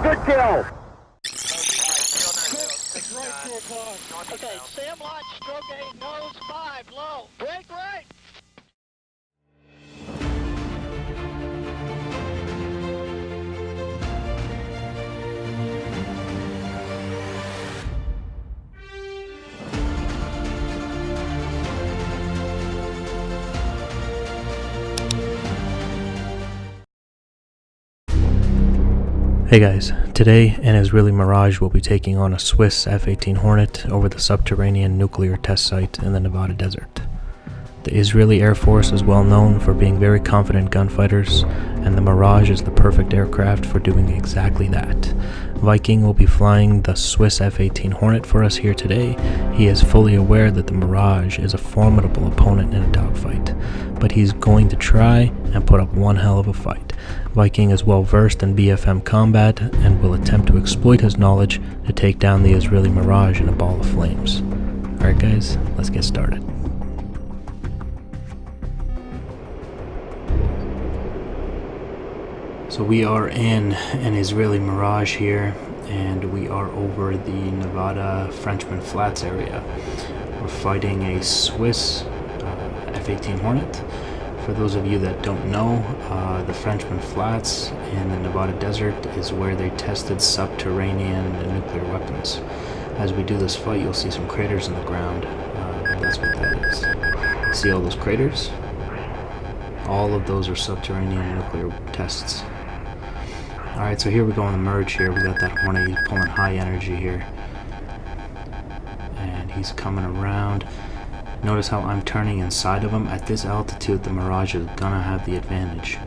Good kill! Okay, Sam launch, stroke 8, nose 5, low. Break right! Hey guys, today an Israeli Mirage will be taking on a Swiss F-18 Hornet over the subterranean nuclear test site in the Nevada desert. The Israeli Air Force is well known for being very confident gunfighters, and the Mirage is the perfect aircraft for doing exactly that. Viking will be flying the Swiss F-18 Hornet for us here today. He is fully aware that the Mirage is a formidable opponent in a dogfight, but he's going to try and put up one hell of a fight. Viking is well versed in BFM combat and will attempt to exploit his knowledge to take down the Israeli Mirage in a ball of flames. Alright guys, let's get started. So we are in an Israeli Mirage here, and we are over the Nevada Frenchman Flats area. We're fighting a Swiss F-18 Hornet. For those of you that don't know, the Frenchman Flats in the Nevada desert is where they tested subterranean nuclear weapons. As we do this fight, you'll see some craters in the ground. That's what that is. See all those craters? All of those are subterranean nuclear tests. Alright, so here we go on the merge here. We got that Hornet, he's pulling high energy here. And he's coming around. Notice how I'm turning inside of him. At this altitude, the Mirage is gonna have the advantage.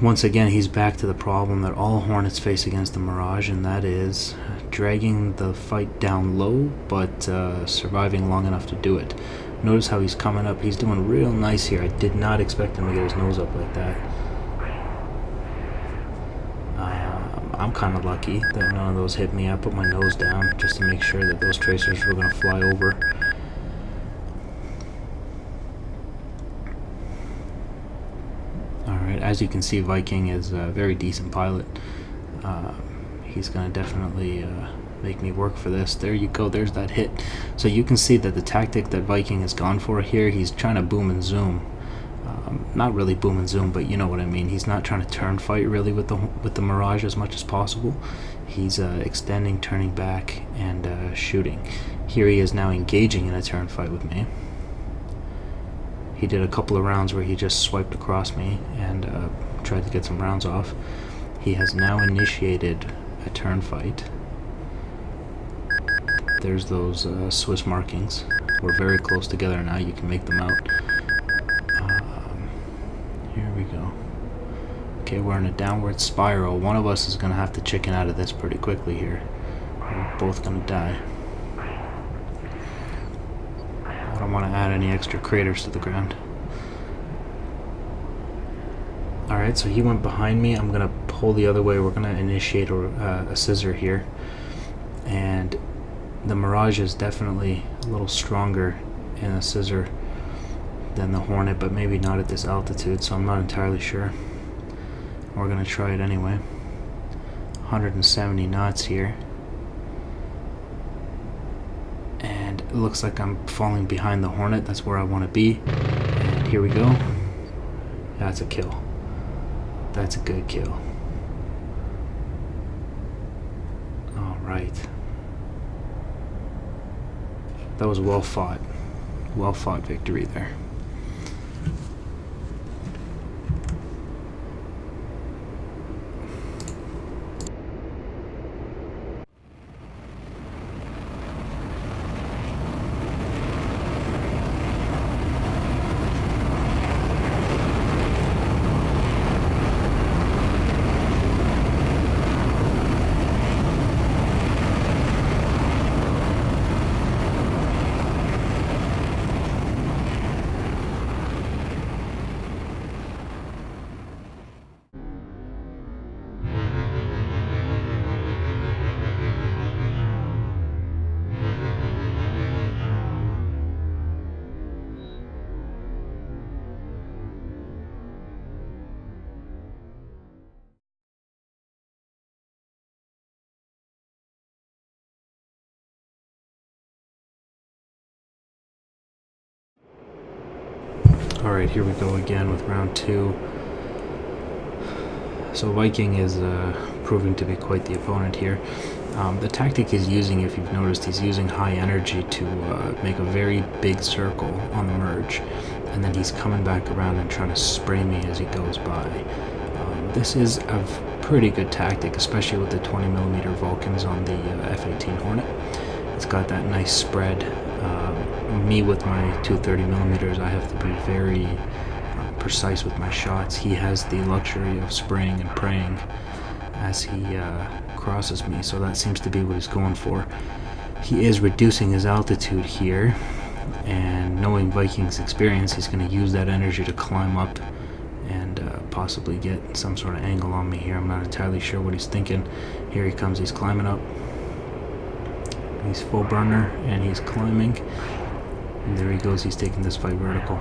Once again, he's back to the problem that all Hornets face against the Mirage, and that is dragging the fight down low, but surviving long enough to do it. Notice how he's coming up. He's doing real nice here. I did not expect him to get his nose up like that. I'm kind of lucky that none of those hit me. I put my nose down just to make sure that those tracers were going to fly over. Alright, as you can see, Viking is a very decent pilot. He's going to definitely make me work for this. There you go, there's that hit. So you can see that the tactic that Viking has gone for here, he's trying to boom and zoom. Not really boom and zoom, but you know what I mean. He's not trying to turn fight really with the Mirage as much as possible. He's extending, turning back, and shooting. Here he is now engaging in a turn fight with me. He did a couple of rounds where he just swiped across me and tried to get some rounds off. He has now initiated a turn fight. There's those Swiss markings. We're very close together now. You can make them out. Here we go. Okay, we're in a downward spiral. One of us is going to have to chicken out of this pretty quickly here. We're both going to die. I don't want to add any extra craters to the ground. Alright, so he went behind me. I'm going to pull the other way. We're going to initiate a scissor here. And the Mirage is definitely a little stronger in a scissor than the Hornet, but maybe not at this altitude, so I'm not entirely sure. We're going to try it anyway. 170 knots here. And it looks like I'm falling behind the Hornet. That's where I want to be. And here we go. That's a kill. That's a good kill. Alright. That was well fought. Well fought victory there. Alright, here we go again with round 2. So Viking is proving to be quite the opponent here. The tactic he's using, if you've noticed, he's using high energy to make a very big circle on the merge, and then he's coming back around and trying to spray me as he goes by. This is a pretty good tactic, especially with the 20mm Vulcans on the F-18 Hornet. It's got that nice spread. Me with my 230mm, I have to be very precise with my shots. He has the luxury of spraying and praying as he crosses me, so that seems to be what he's going for. He is reducing his altitude here, and knowing Viking's experience, he's going to use that energy to climb up and possibly get some sort of angle on me here. I'm not entirely sure what he's thinking. Here he comes, he's climbing up. He's full burner and he's climbing, and there he goes, he's taking this fight vertical.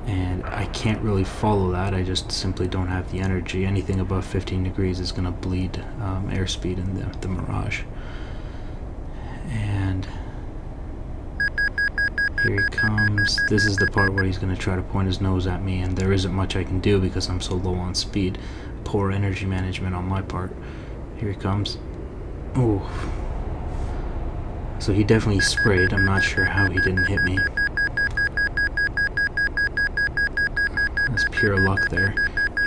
And I can't really follow that, I just simply don't have the energy. Anything above 15 degrees is going to bleed airspeed in the Mirage. And here he comes. This is the part where he's going to try to point his nose at me, and there isn't much I can do because I'm so low on speed. Poor energy management on my part. Here he comes. Ooh. So he definitely sprayed. I'm not sure how he didn't hit me. That's pure luck there.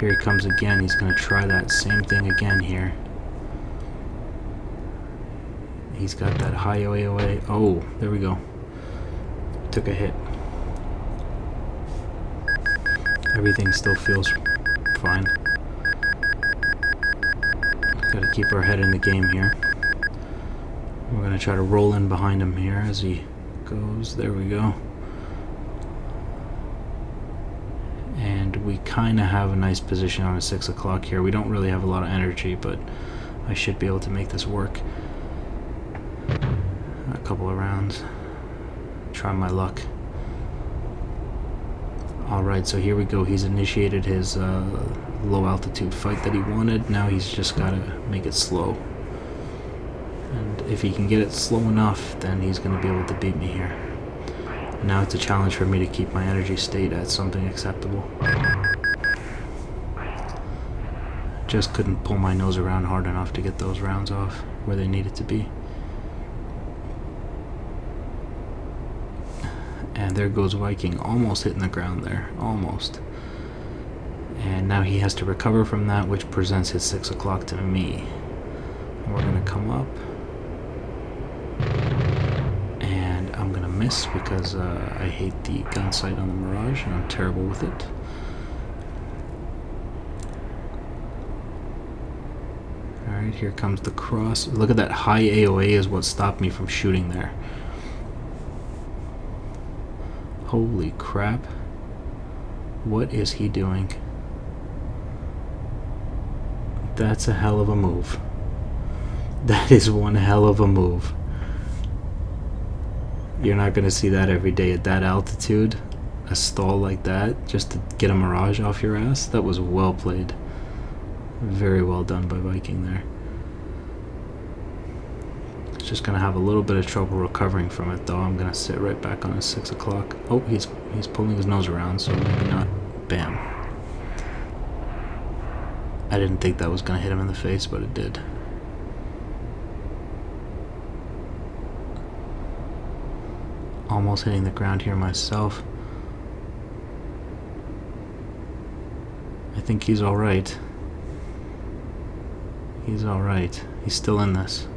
Here he comes again. He's going to try that same thing again here. He's got that high AOA. Oh, there we go. Took a hit. Everything still feels fine. Gotta keep our head in the game here. We're gonna try to roll in behind him here as he goes. There we go. And we kinda have a nice position on a 6 o'clock here. We don't really have a lot of energy, but I should be able to make this work. A couple of rounds. Try my luck. Alright, so here we go. He's initiated his low altitude fight that he wanted. Now he's just got to make it slow. And if he can get it slow enough, then he's going to be able to beat me here. Now it's a challenge for me to keep my energy state at something acceptable. Just couldn't pull my nose around hard enough to get those rounds off where they needed to be. And there goes Viking, almost hitting the ground there, almost. And now he has to recover from that, which presents his 6 o'clock to me. And we're gonna come up. And I'm gonna miss because I hate the gun sight on the Mirage, and I'm terrible with it. Alright, here comes the cross. Look at that high AOA is what stopped me from shooting there. Holy crap. What is he doing? That's a hell of a move. That is one hell of a move. You're not going to see that every day at that altitude. A stall like that, just to get a Mirage off your ass. That was well played. Very well done by Viking there. Just gonna have a little bit of trouble recovering from it though. I'm gonna sit right back on his 6 o'clock. Oh, he's pulling his nose around, so maybe not. Bam. I didn't think that was gonna hit him in the face, but it did. Almost hitting the ground here myself. I think he's alright. He's alright. He's still in this.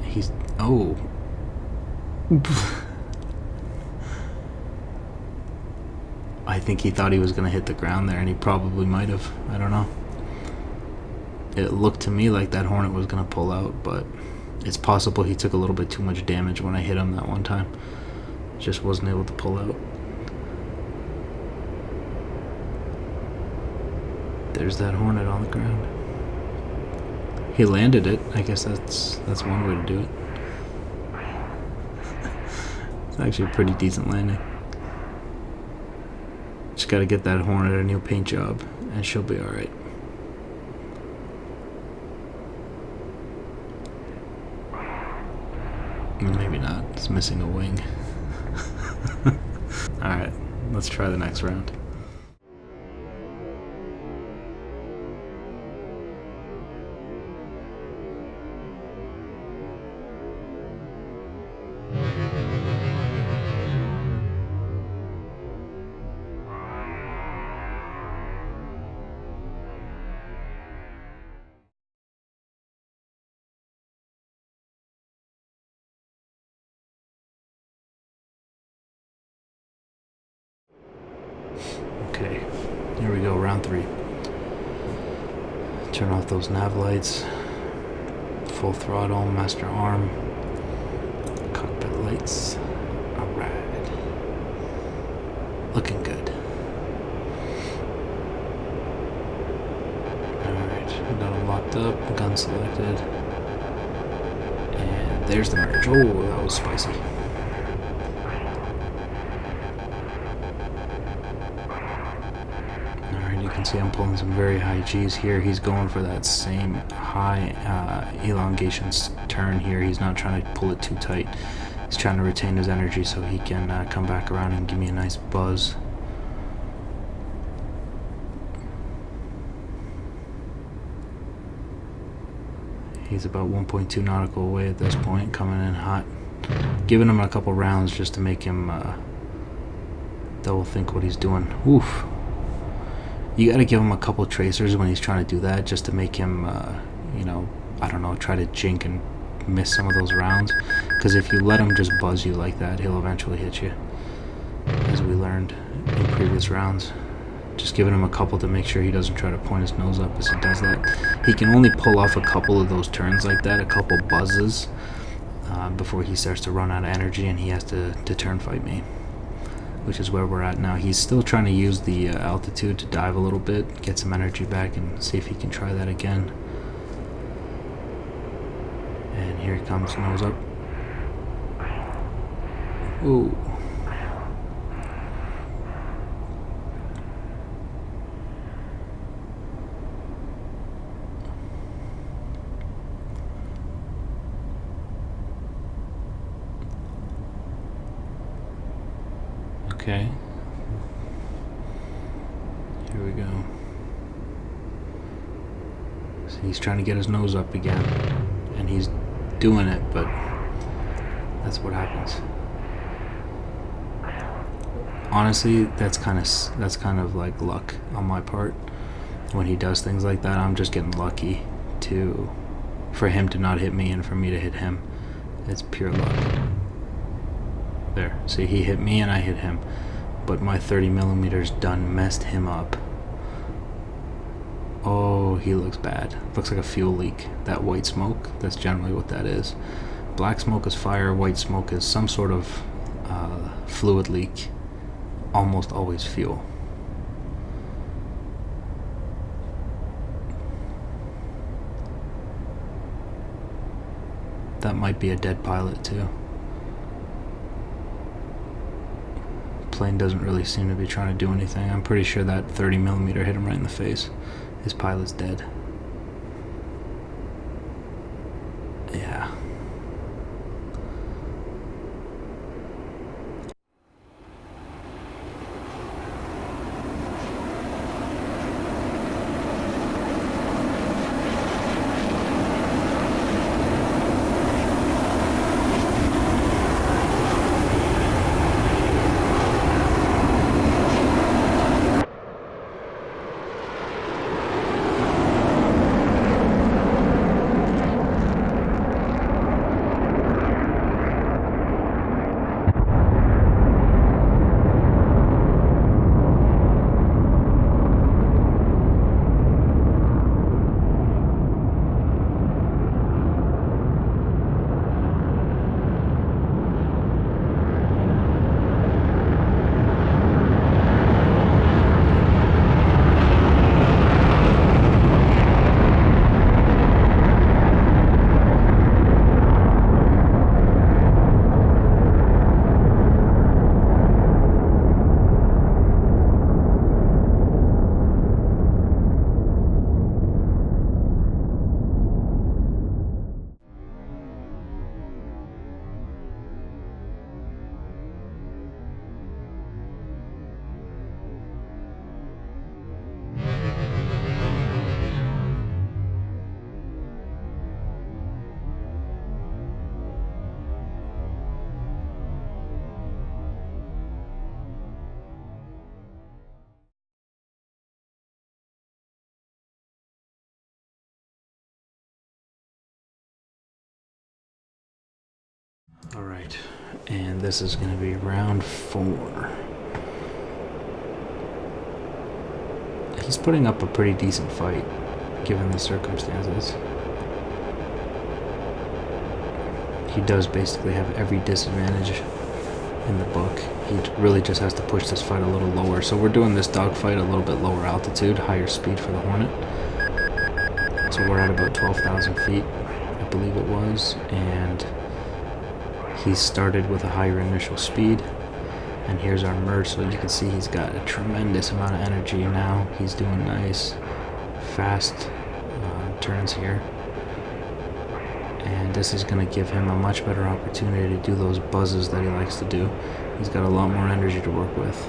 He's... oh. I think he thought he was going to hit the ground there, and he probably might have. I don't know. It looked to me like that Hornet was going to pull out, but it's possible he took a little bit too much damage when I hit him that one time. Just wasn't able to pull out. There's that Hornet on the ground. He landed it. I guess that's one way to do it. It's actually a pretty decent landing. Just gotta get that Hornet a new paint job, and she'll be alright. Maybe not. It's missing a wing. Alright, let's try the next round. Okay, here we go, round 3. Turn off those nav lights. Full throttle, master arm, cockpit lights. Alright. Looking good. Alright, got them locked up, gun selected. And there's the Mirage. Oh, that was spicy. You can see I'm pulling some very high G's here. He's going for that same high elongation turn here. He's not trying to pull it too tight. He's trying to retain his energy so he can come back around and give me a nice buzz. He's about 1.2 nautical away at this point, coming in hot. Giving him a couple rounds just to make him double think what he's doing. Oof. You gotta give him a couple tracers when he's trying to do that, just to make him, you know, I don't know, try to jink and miss some of those rounds. Because if you let him just buzz you like that, he'll eventually hit you, as we learned in previous rounds. Just giving him a couple to make sure he doesn't try to point his nose up as he does that. He can only pull off a couple of those turns like that, a couple buzzes, before he starts to run out of energy and he has to turn fight me. Which is where we're at now. He's still trying to use the altitude to dive a little bit, get some energy back, and see if he can try that again. And here he comes, nose up. Ooh. Okay. Here we go. So he's trying to get his nose up again, and he's doing it, but that's what happens. Honestly, that's kind of like luck on my part. When he does things like that, I'm just getting lucky for him to not hit me and for me to hit him. It's pure luck. There, see, he hit me and I hit him, but my 30mm done messed him up. Oh, he looks bad. Looks like a fuel leak. That white smoke, that's generally what that is. Black smoke is fire, white smoke is some sort of fluid leak. Almost always fuel. That might be a dead pilot too. Plane doesn't really seem to be trying to do anything. I'm pretty sure that 30mm hit him right in the face. His pilot's dead. Yeah. Alright, and this is going to be round 4. He's putting up a pretty decent fight, given the circumstances. He does basically have every disadvantage in the book. He really just has to push this fight a little lower. So we're doing this dogfight a little bit lower altitude, higher speed for the Hornet. So we're at about 12,000 feet, I believe it was, and he started with a higher initial speed. And here's our merge, so you can see he's got a tremendous amount of energy now. He's doing nice, fast turns here. And this is going to give him a much better opportunity to do those buzzes that he likes to do. He's got a lot more energy to work with.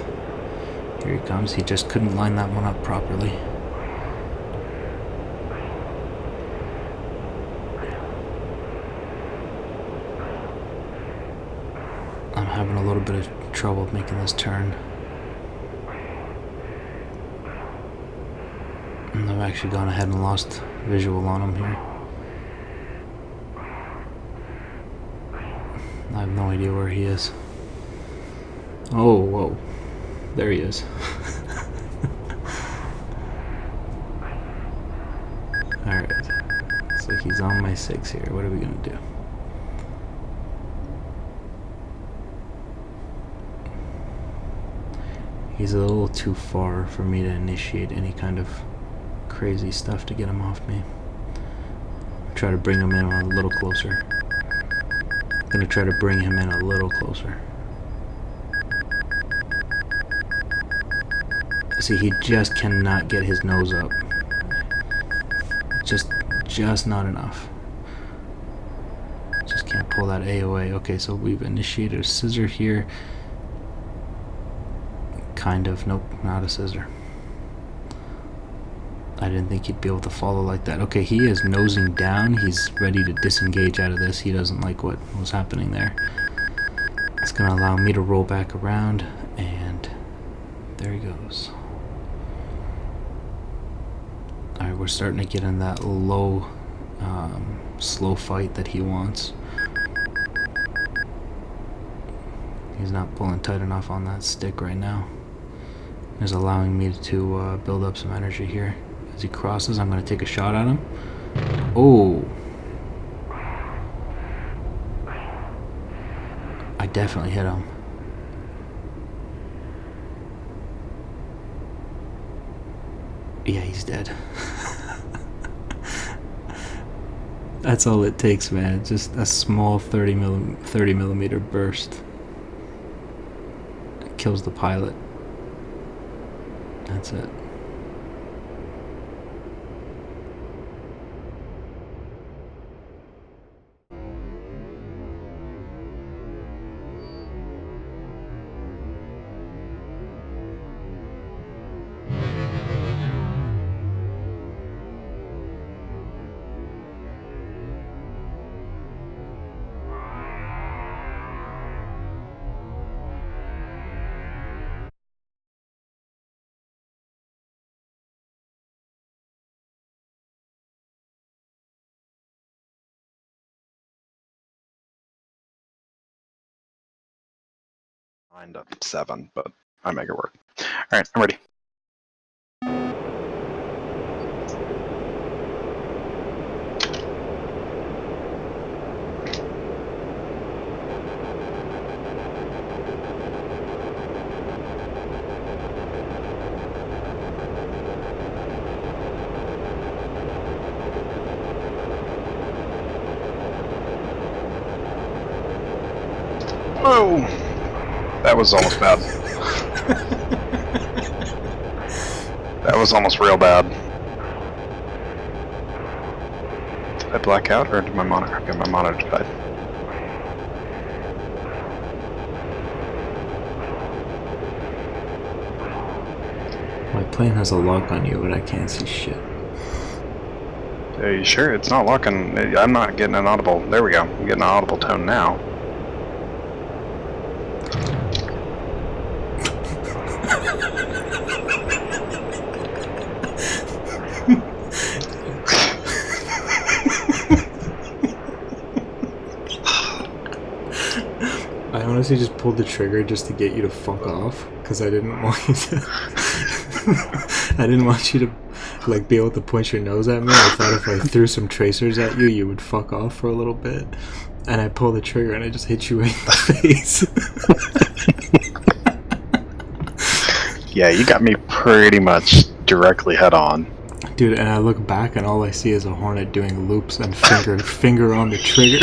Here he comes. He just couldn't line that one up properly. I'm having a little bit of trouble making this turn. And I've actually gone ahead and lost visual on him here. I have no idea where he is. Oh, whoa. There he is. Alright. So he's on my 6 here. What are we gonna do? He's a little too far for me to initiate any kind of crazy stuff to get him off me. Try to bring him in a little closer. Gonna try to bring him in a little closer. See, he just cannot get his nose up. Just not enough. Just can't pull that AOA. Okay, so we've initiated a scissor here. Kind of. Nope, not a scissor. I didn't think he'd be able to follow like that. Okay, he is nosing down. He's ready to disengage out of this. He doesn't like what was happening there. It's going to allow me to roll back around, and there he goes. Alright, we're starting to get in that low, slow fight that he wants. He's not pulling tight enough on that stick right now. He's allowing me to build up some energy here. As he crosses, I'm going to take a shot at him. Oh! I definitely hit him. Yeah, he's dead. That's all it takes, man. Just a small 30 millimeter burst. It kills the pilot. That's it. Lined up 7, but I make it work. Alright, I'm ready. Oh! That was almost bad. That was almost real bad. Did I black out or did my monitor? Okay, my monitor died. My plane has a lock on you, but I can't see shit. Are you sure? It's not locking. I'm not getting an audible. There we go. I'm getting an audible tone now. I honestly just pulled the trigger just to get you to fuck off, because I didn't want you to. I didn't want you to, like, be able to point your nose at me. I thought if I threw some tracers at you, you would fuck off for a little bit. And I pulled the trigger and I just hit you right in the face. Yeah, you got me pretty much directly head on. Dude, and I look back and all I see is a Hornet doing loops and finger on the trigger.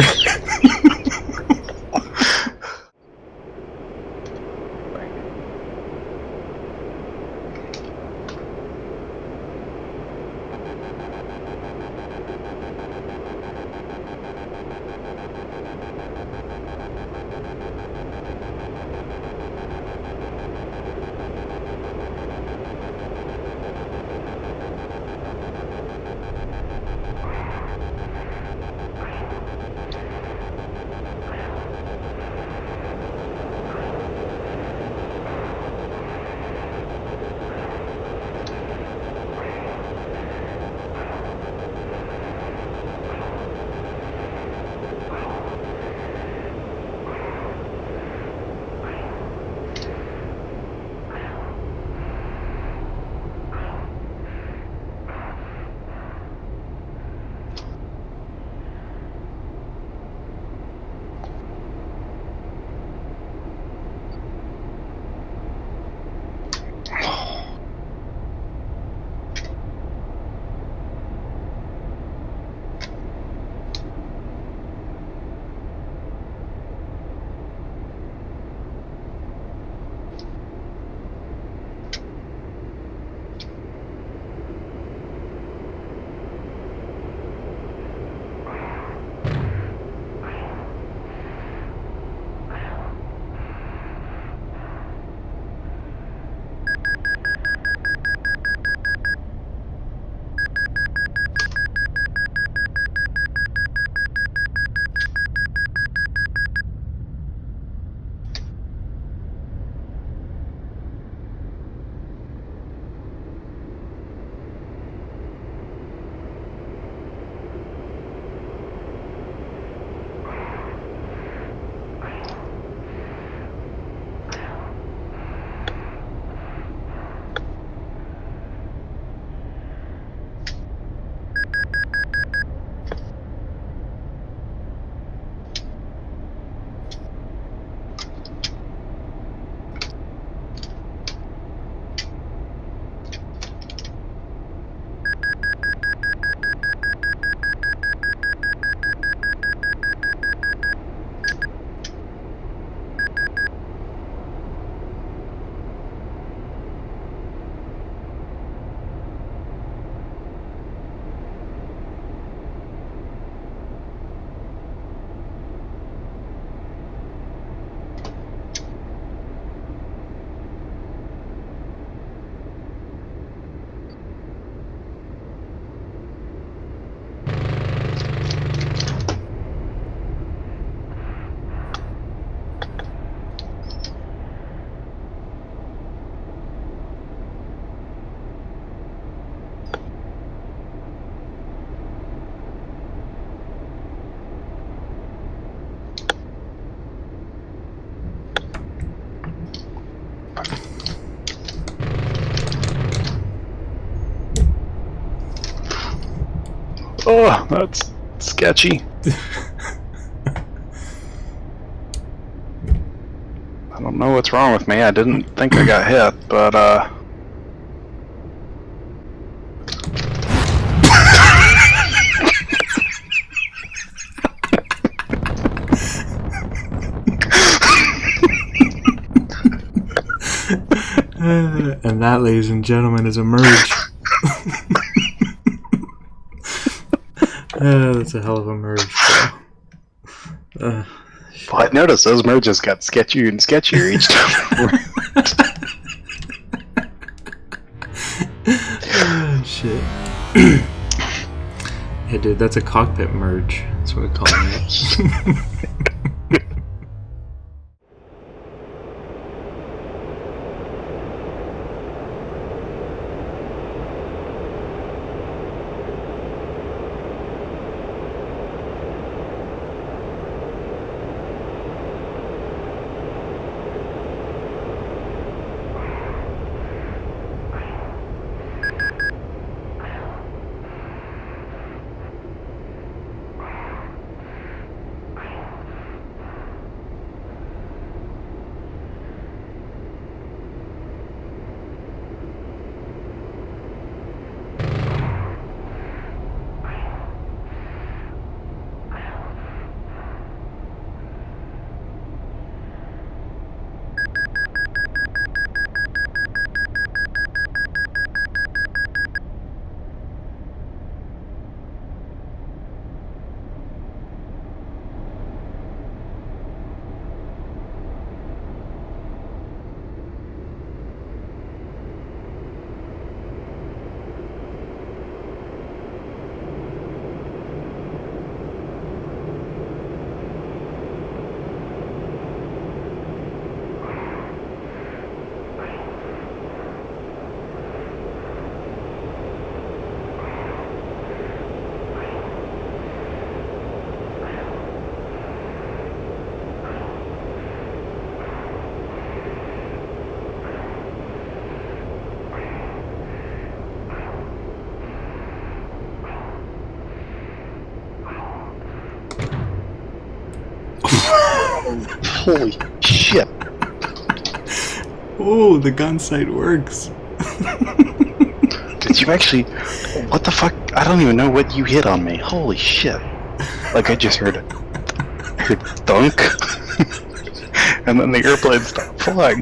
Oh, that's sketchy. I don't know what's wrong with me. I didn't think I got hit, but and that, ladies and gentlemen, is a merge. That's a hell of a merge, bro. Well, I noticed those merges got sketchier and sketchier each time. Oh, shit. Hey, dude, that's a cockpit merge. That's what we call it. Holy shit. Oh, the gun sight works. Did you actually... What the fuck? I don't even know what you hit on me. Holy shit. Like, I just heard thunk. And then the airplane stopped flying.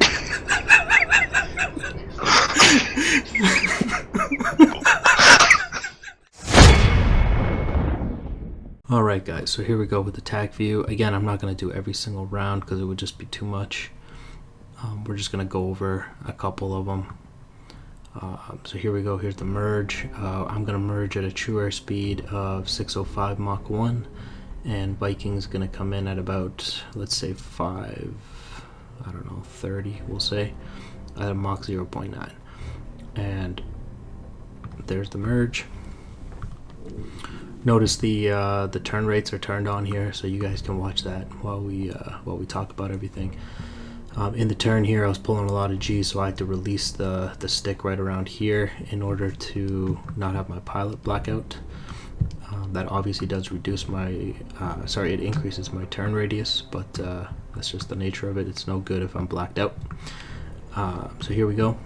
Alright guys, so here we go with the tac view. Again, I'm not going to do every single round because it would just be too much. We're just going to go over a couple of them. So here we go, here's the merge. I'm going to merge at a true airspeed of 605 Mach 1. And Viking's going to come in at about, let's say 30, we'll say, at a Mach 0.9. And there's the merge. Notice the turn rates are turned on here, so you guys can watch that while we talk about everything. In the turn here, I was pulling a lot of G's, so I had to release the stick right around here in order to not have my pilot blackout. That obviously does reduce my, it increases my turn radius, but that's just the nature of it. It's no good if I'm blacked out. So here we go.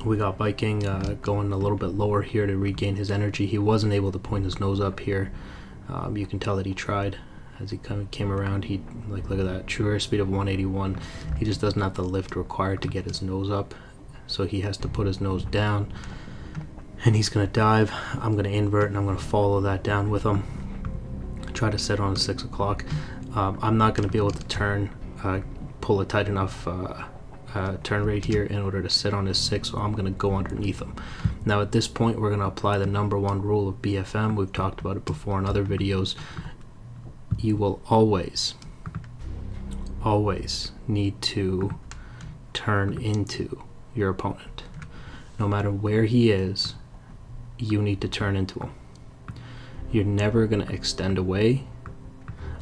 We got Viking going a little bit lower here to regain his energy. He wasn't able to point his nose up here. You can tell that he tried. As he kind of came around, he, like, look at that, true airspeed of 181. He just doesn't have the lift required to get his nose up, so he has to put his nose down, and he's gonna dive. I'm gonna invert and I'm gonna follow that down with him. Try to set on 6 o'clock. I'm not gonna be able to pull a tight enough turn rate here in order to sit on his 6, so I'm going to go underneath him. Now at this point we're going to apply the #1 rule of BFM. We've talked about it before in other videos. You will always need to turn into your opponent. No matter where he is, you need to turn into him. You're never going to extend away.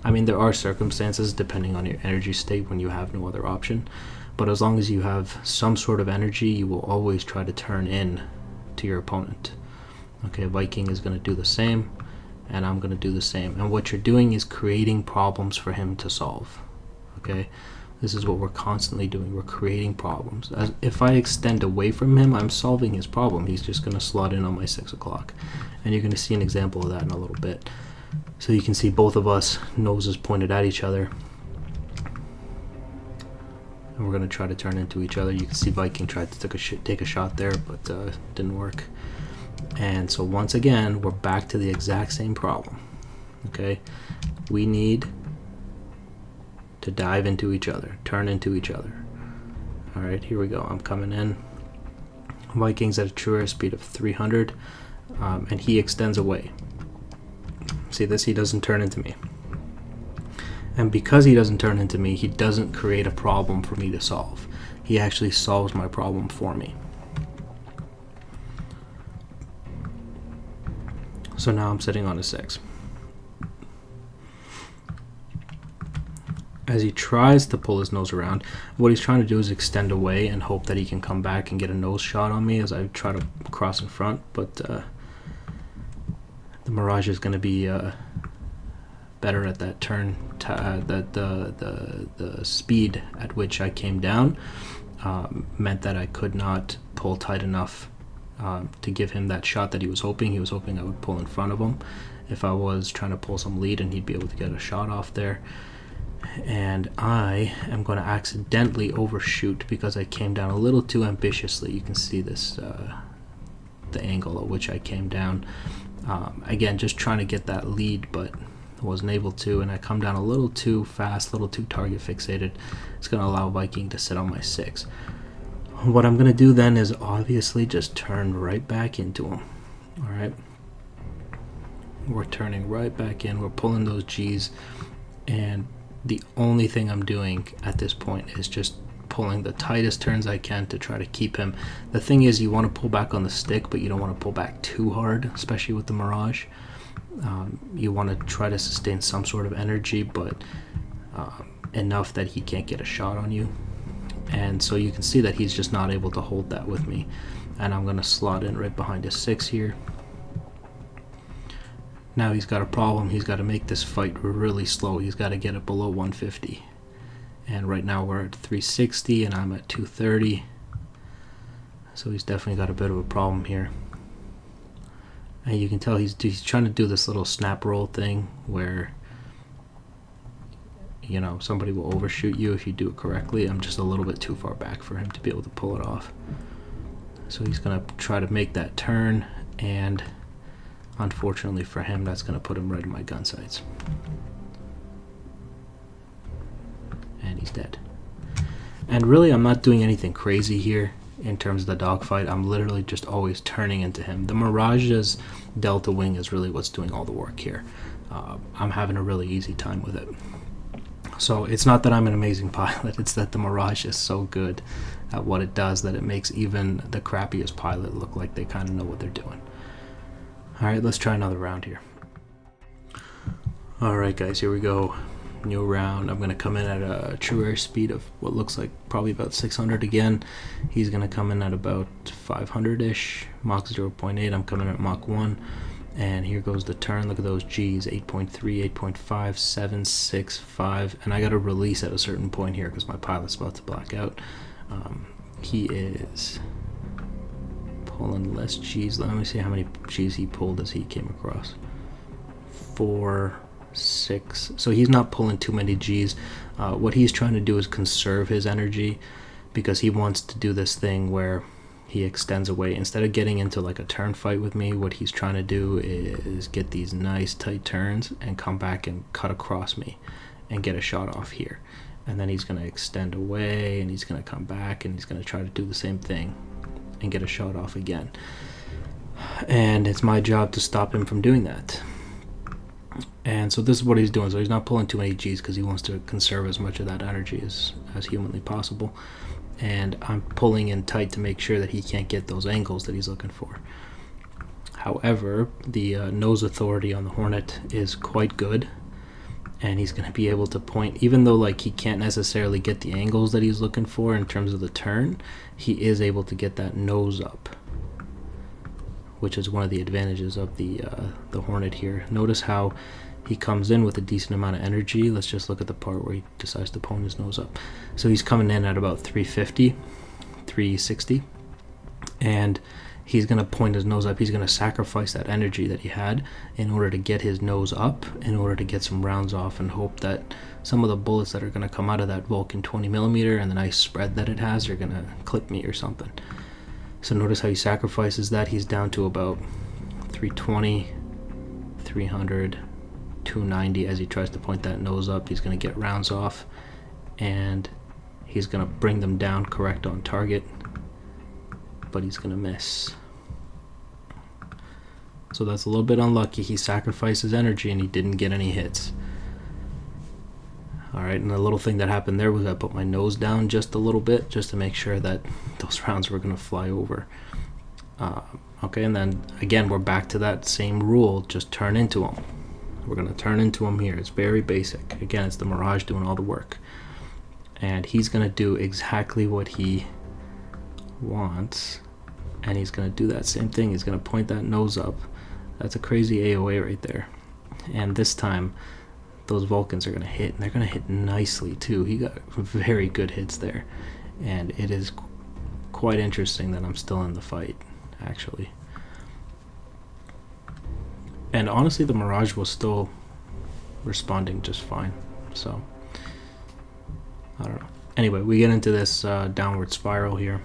I mean, there are circumstances depending on your energy state when you have no other option. But as long as you have some sort of energy, you will always try to turn in to your opponent. Okay, Viking is going to do the same, and I'm going to do the same. And what you're doing is creating problems for him to solve. Okay, this is what we're constantly doing. We're creating problems. If I extend away from him, I'm solving his problem. He's just going to slot in on my 6 o'clock. And you're going to see an example of that in a little bit. So you can see both of us, noses pointed at each other. And we're going to try to turn into each other. You can see Viking tried to take a shot there, but didn't work. And so once again, we're back to the exact same problem. Okay, we need to dive into each other, turn into each other. All right, here we go. I'm coming in. Viking's at a true airspeed of 300, and he extends away. See this? He doesn't turn into me. And because he doesn't turn into me, he doesn't create a problem for me to solve. He actually solves my problem for me. So now I'm sitting on a 6. As he tries to pull his nose around, what he's trying to do is extend away and hope that he can come back and get a nose shot on me as I try to cross in front, but the Mirage is going to be better at that turn. The speed at which I came down meant that I could not pull tight enough to give him that shot that he was hoping. He was hoping I would pull in front of him if I was trying to pull some lead, and he'd be able to get a shot off there. And I am going to accidentally overshoot because I came down a little too ambitiously. You can see this, the angle at which I came down. Again, just trying to get that lead, but wasn't able to, and I come down a little too fast, a little too target fixated. It's going to allow Viking to sit on my 6. What I'm going to do then is obviously just turn right back into him. Alright, we're turning right back in, we're pulling those G's, and the only thing I'm doing at this point is just pulling the tightest turns I can to try to keep him. The thing is, you want to pull back on the stick, but you don't want to pull back too hard, especially with the Mirage. You want to try to sustain some sort of energy, but enough that he can't get a shot on you. And so you can see that he's just not able to hold that with me. And I'm going to slot in right behind his 6 here. Now he's got a problem. He's got to make this fight really slow. He's got to get it below 150. And right now we're at 360 and I'm at 230. So he's definitely got a bit of a problem here. And you can tell he's trying to do this little snap roll thing where, you know, somebody will overshoot you if you do it correctly. I'm just a little bit too far back for him to be able to pull it off. So he's going to try to make that turn, and unfortunately for him, that's going to put him right in my gun sights. And he's dead. And really, I'm not doing anything crazy here in terms of the dogfight. I'm literally just always turning into him. The Mirage's delta wing is really what's doing all the work here. I'm having a really easy time with it. So it's not that I'm an amazing pilot, it's that the Mirage is so good at what it does that it makes even the crappiest pilot look like they kind of know what they're doing. Alright, let's try another round here. Alright guys, here we go. New round. I'm going to come in at a true air speed of what looks like probably about 600 again. He's going to come in at about 500-ish, Mach 0.8. I'm coming at Mach 1. And here goes the turn. Look at those G's, 8.3, 8.5, 7, 6, 5. And I got to release at a certain point here because my pilot's about to black out. He is pulling less G's. Let me see how many G's he pulled as he came across. 4, 6. So he's not pulling too many G's. What he's trying to do is conserve his energy because he wants to do this thing where he extends away. Instead of getting into like a turn fight with me, what he's trying to do is get these nice tight turns and come back and cut across me and get a shot off here. And then he's going to extend away and he's going to come back and he's going to try to do the same thing and get a shot off again. And it's my job to stop him from doing that. And so this is what he's doing. So he's not pulling too many G's because he wants to conserve as much of that energy as humanly possible. And I'm pulling in tight to make sure that he can't get those angles that he's looking for. However, the nose authority on the Hornet is quite good, and he's going to be able to point, even though like he can't necessarily get the angles that he's looking for in terms of the turn, he is able to get that nose up, which is one of the advantages of the Hornet here. Notice how he comes in with a decent amount of energy. Let's just look at the part where he decides to point his nose up. So he's coming in at about 350, 360, and he's going to point his nose up. He's going to sacrifice that energy that he had in order to get his nose up, in order to get some rounds off and hope that some of the bullets that are going to come out of that Vulcan 20mm and the nice spread that it has are going to clip me or something. So notice how he sacrifices that. He's down to about 320, 300, 290 as he tries to point that nose up. He's going to get rounds off and he's going to bring them down correct on target, but he's going to miss. So that's a little bit unlucky. He sacrificed his energy and he didn't get any hits. Alright, and the little thing that happened there was I put my nose down just a little bit just to make sure that those rounds were going to fly over. Okay, and then again we're back to that same rule, just turn into them. We're going to turn into him here. It's very basic. Again, it's the Mirage doing all the work. And he's going to do exactly what he wants. And he's going to do that same thing. He's going to point that nose up. That's a crazy AOA right there. And this time, those Vulcans are going to hit. And they're going to hit nicely, too. He got very good hits there. And it is quite interesting that I'm still in the fight, actually. And honestly, the Mirage was still responding just fine. So, I don't know. Anyway, we get into this downward spiral here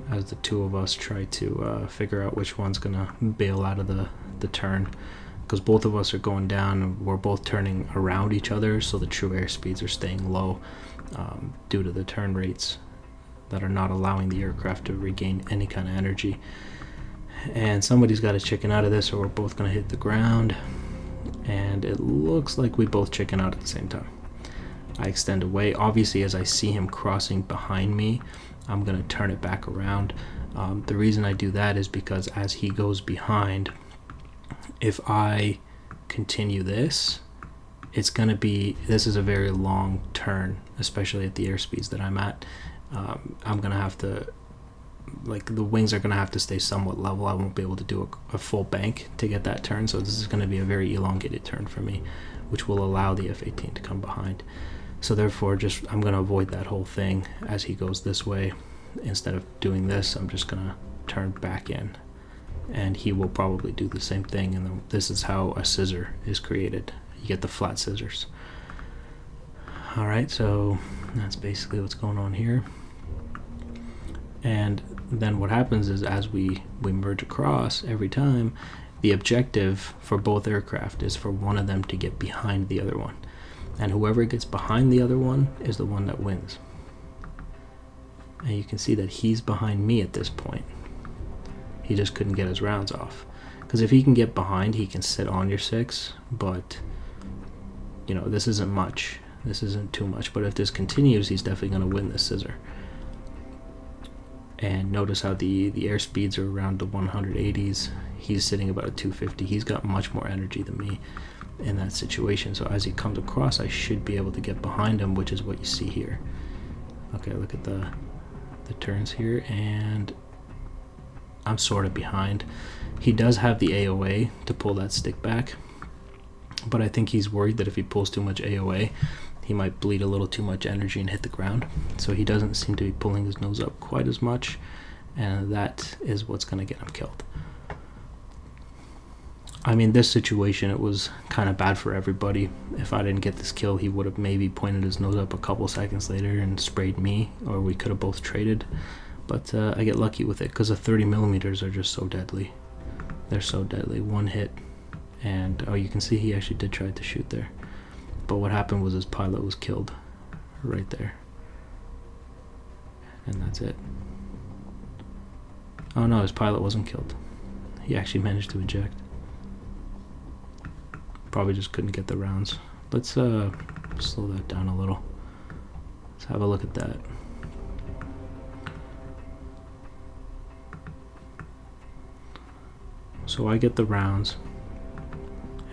as the two of us try to figure out which one's going to bail out of the turn. Because both of us are going down and we're both turning around each other, so the true air speeds are staying low due to the turn rates that are not allowing the aircraft to regain any kind of energy. And somebody's got to chicken out of this or we're both going to hit the ground. And it looks like we both chicken out at the same time. I extend away. Obviously, as I see him crossing behind me, I'm going to turn it back around. The reason I do that is because as he goes behind, if I continue this, it's going to be, this is a very long turn, especially at the airspeeds that I'm at. I'm going to have to, like, the wings are going to have to stay somewhat level. I won't be able to do a full bank to get that turn, so this is going to be a very elongated turn for me, which will allow the F-18 to come behind. So therefore, I'm going to avoid that whole thing as he goes this way. Instead of doing this, I'm just going to turn back in. And he will probably do the same thing. And this is how a scissor is created. You get the flat scissors. Alright, so that's basically what's going on here. And then what happens is, as we merge across every time, the objective for both aircraft is for one of them to get behind the other one. And whoever gets behind the other one is the one that wins. And you can see that he's behind me at this point. He just couldn't get his rounds off. Because if he can get behind, he can sit on your 6. But, you know, this isn't much. This isn't too much. But if this continues, he's definitely going to win this scissor. And notice how the airspeeds are around the 180s. He's sitting about a 250. He's got much more energy than me in that situation. So as he comes across, I should be able to get behind him, which is what you see here. Okay, look at the turns here, and I'm sort of behind. He does have the AOA to pull that stick back, but I think he's worried that if he pulls too much AOA, he might bleed a little too much energy and hit the ground. So he doesn't seem to be pulling his nose up quite as much, and that is what's going to get him killed. I mean, this situation, it was kind of bad for everybody. If I didn't get this kill, he would have maybe pointed his nose up a couple seconds later and sprayed me, or we could have both traded. But I get lucky with it because the 30mm are just so deadly. They're so deadly. One hit, and oh, you can see he actually did try to shoot there. But what happened was his pilot was killed right there. And that's it. Oh no, his pilot wasn't killed. He actually managed to eject. Probably just couldn't get the rounds. Let's slow that down a little. Let's have a look at that. So I get the rounds.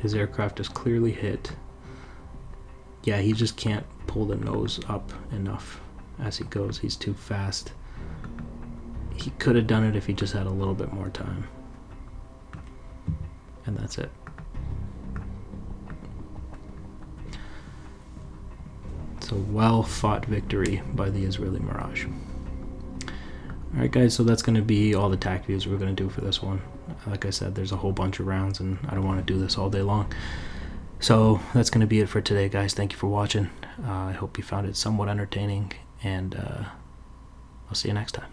His aircraft is clearly hit. Yeah, he just can't pull the nose up enough as he goes. He's too fast. He could have done it if he just had a little bit more time. And that's it. It's a well-fought victory by the Israeli Mirage. Alright guys, so that's going to be all the tac views we're going to do for this one. Like I said, there's a whole bunch of rounds and I don't want to do this all day long. So that's going to be it for today, guys. Thank you for watching. I hope you found it somewhat entertaining, and I'll see you next time.